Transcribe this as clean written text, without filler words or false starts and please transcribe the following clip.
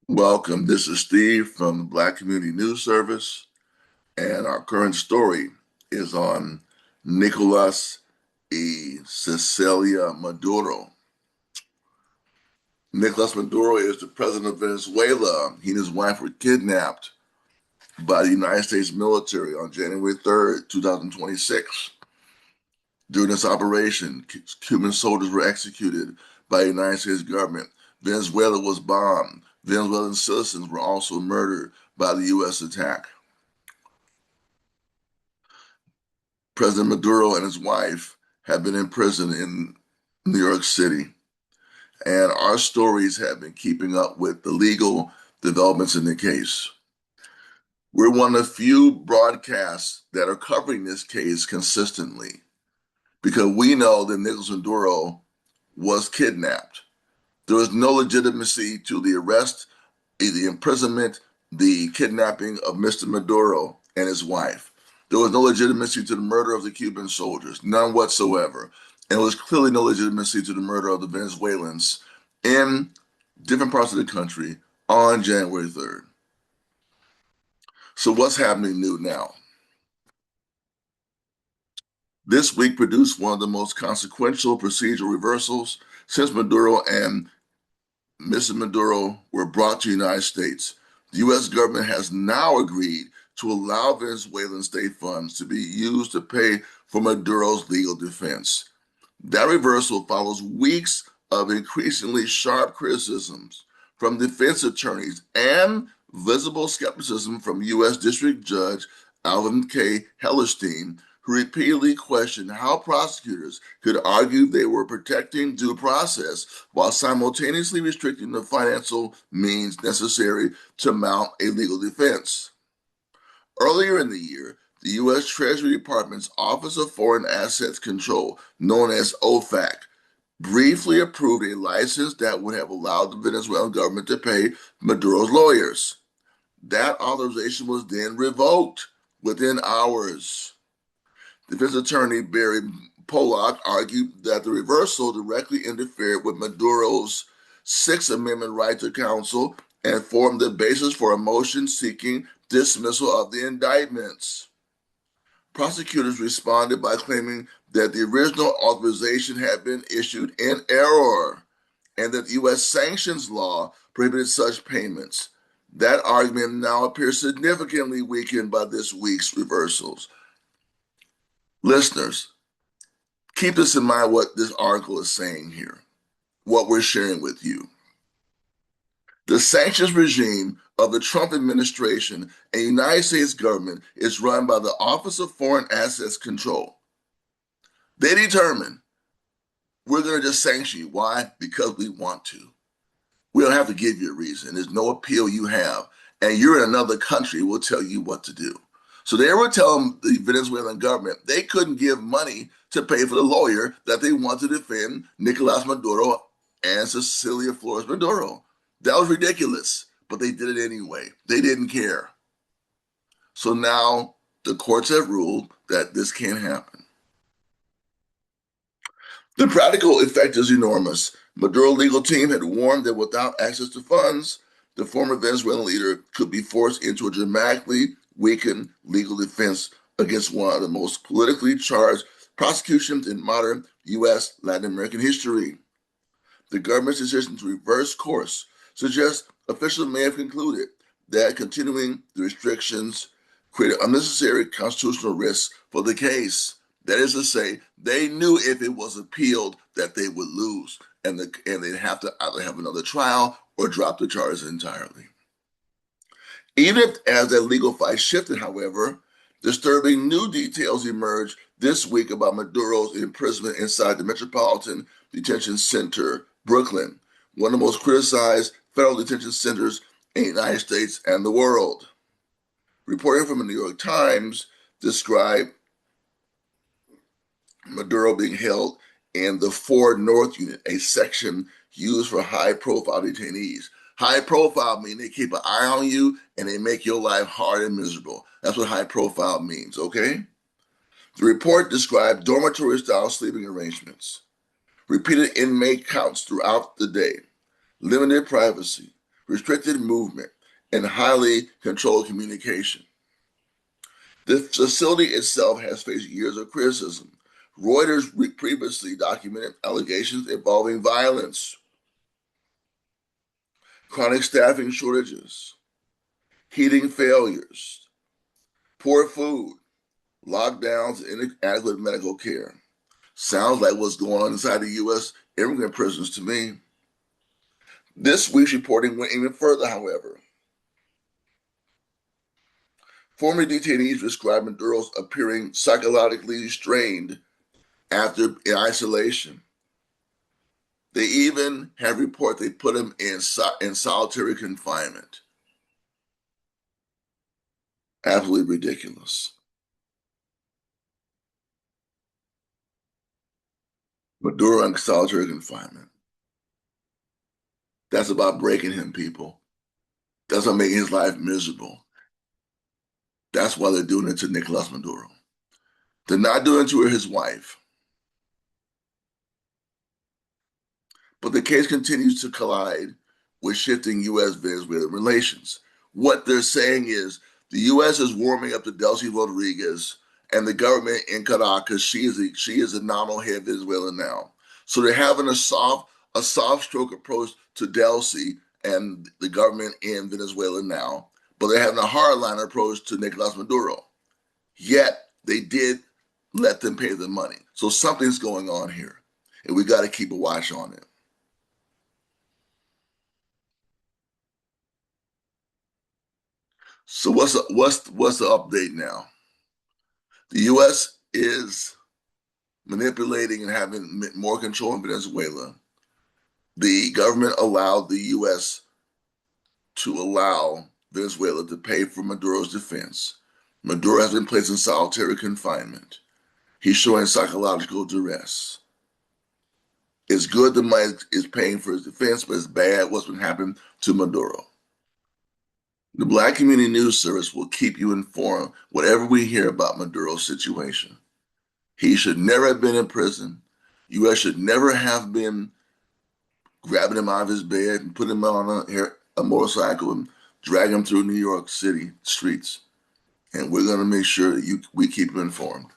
Welcome. This is Steve from the Black Community News Service, and our current story is on Nicolas y Cecilia Maduro. Nicolas Maduro is the president of Venezuela. He and his wife were kidnapped by the United States military on January 3rd, 2026. During this operation, Cuban soldiers were executed by the United States government. Venezuela was bombed. Venezuelan citizens were also murdered by the U.S. attack. President Maduro and his wife have been in prison in New York City, and our stories have been keeping up with the legal developments in the case. We're one of the few broadcasts that are covering this case consistently because we know that Nicolas Maduro was kidnapped. There was no legitimacy to the arrest, the imprisonment, the kidnapping of Mr. Maduro and his wife. There was no legitimacy to the murder of the Cuban soldiers, none whatsoever. And there was clearly no legitimacy to the murder of the Venezuelans in different parts of the country on January 3rd. So, what's happening new now? This week produced one of the most consequential procedural reversals since Maduro and Mr. Maduro were brought to the United States. The U.S. government has now agreed to allow Venezuelan state funds to be used to pay for Maduro's legal defense. That reversal follows weeks of increasingly sharp criticisms from defense attorneys and visible skepticism from U.S. District Judge Alvin K. Hellerstein, who repeatedly questioned how prosecutors could argue they were protecting due process while simultaneously restricting the financial means necessary to mount a legal defense. Earlier in the year, the U.S. Treasury Department's Office of Foreign Assets Control, known as OFAC, briefly approved a license that would have allowed the Venezuelan government to pay Maduro's lawyers. That authorization was then revoked within hours. Defense attorney Barry Pollock argued that the reversal directly interfered with Maduro's Sixth Amendment right to counsel and formed the basis for a motion seeking dismissal of the indictments. Prosecutors responded by claiming that the original authorization had been issued in error and that U.S. sanctions law prohibited such payments. That argument now appears significantly weakened by this week's reversals. Listeners, keep this in mind what this article is saying here, what we're sharing with you. The sanctions regime of the Trump administration and United States government is run by the Office of Foreign Assets Control. They determine we're going to just sanction you. Why? Because we want to. We don't have to give you a reason. There's no appeal you have. And you're in another country, we'll tell you what to do. So they were telling the Venezuelan government they couldn't give money to pay for the lawyer that they want to defend Nicolas Maduro and Cecilia Flores Maduro. That was ridiculous, but they did it anyway. They didn't care. So now the courts have ruled that this can't happen. The practical effect is enormous. Maduro's legal team had warned that without access to funds, the former Venezuelan leader could be forced into a dramatically weakened legal defense against one of the most politically charged prosecutions in modern U.S. Latin American history. The government's decision to reverse course suggests officials may have concluded that continuing the restrictions created unnecessary constitutional risks for the case. That is to say, they knew if it was appealed that they would lose, and they'd have to either have another trial or drop the charges entirely. Even if, as that legal fight shifted, however, disturbing new details emerged this week about Maduro's imprisonment inside the Metropolitan Detention Center, Brooklyn, one of the most criticized federal detention centers in the United States and the world. Reporting from the New York Times described Maduro being held in the 4 North Unit, a section used for high-profile detainees. High profile means they keep an eye on you and they make your life hard and miserable. That's what high profile means, okay? The report described dormitory-style sleeping arrangements, repeated inmate counts throughout the day, limited privacy, restricted movement, and highly controlled communication. The facility itself has faced years of criticism. Reuters previously documented allegations involving violence, chronic staffing shortages, heating failures, poor food, lockdowns, and inadequate medical care. Sounds like what's going on inside the U.S. immigrant prisons to me. This week's reporting went even further, however. Former detainees described Maduro's appearing psychologically strained after in isolation. They even have reported they put him in solitary confinement. Absolutely ridiculous. Maduro in solitary confinement. That's about breaking him, people. That's about making his life miserable. That's why they're doing it to Nicolas Maduro. They're not doing it to his wife. But the case continues to collide with shifting U.S. Venezuelan relations. What they're saying is the U.S. is warming up to Delcy Rodriguez and the government in Caracas. She is a nominal head of Venezuela now. So they're having a soft stroke approach to Delcy and the government in Venezuela now, but they're having a hardline approach to Nicolas Maduro. Yet they did let them pay the money. So something's going on here, and we got to keep a watch on it. So what's the update now? The U.S. is manipulating and having more control in Venezuela. The government allowed the U.S. to allow Venezuela to pay for Maduro's defense. Maduro has been placed in solitary confinement. He's showing psychological duress. It's good the money is paying for his defense, but it's bad what's been happening to Maduro. The Black Community News Service will keep you informed whatever we hear about Maduro's situation. He should never have been in prison. U.S. should never have been grabbing him out of his bed and putting him on a motorcycle and dragging him through New York City streets. And we're going to make sure that we keep him informed.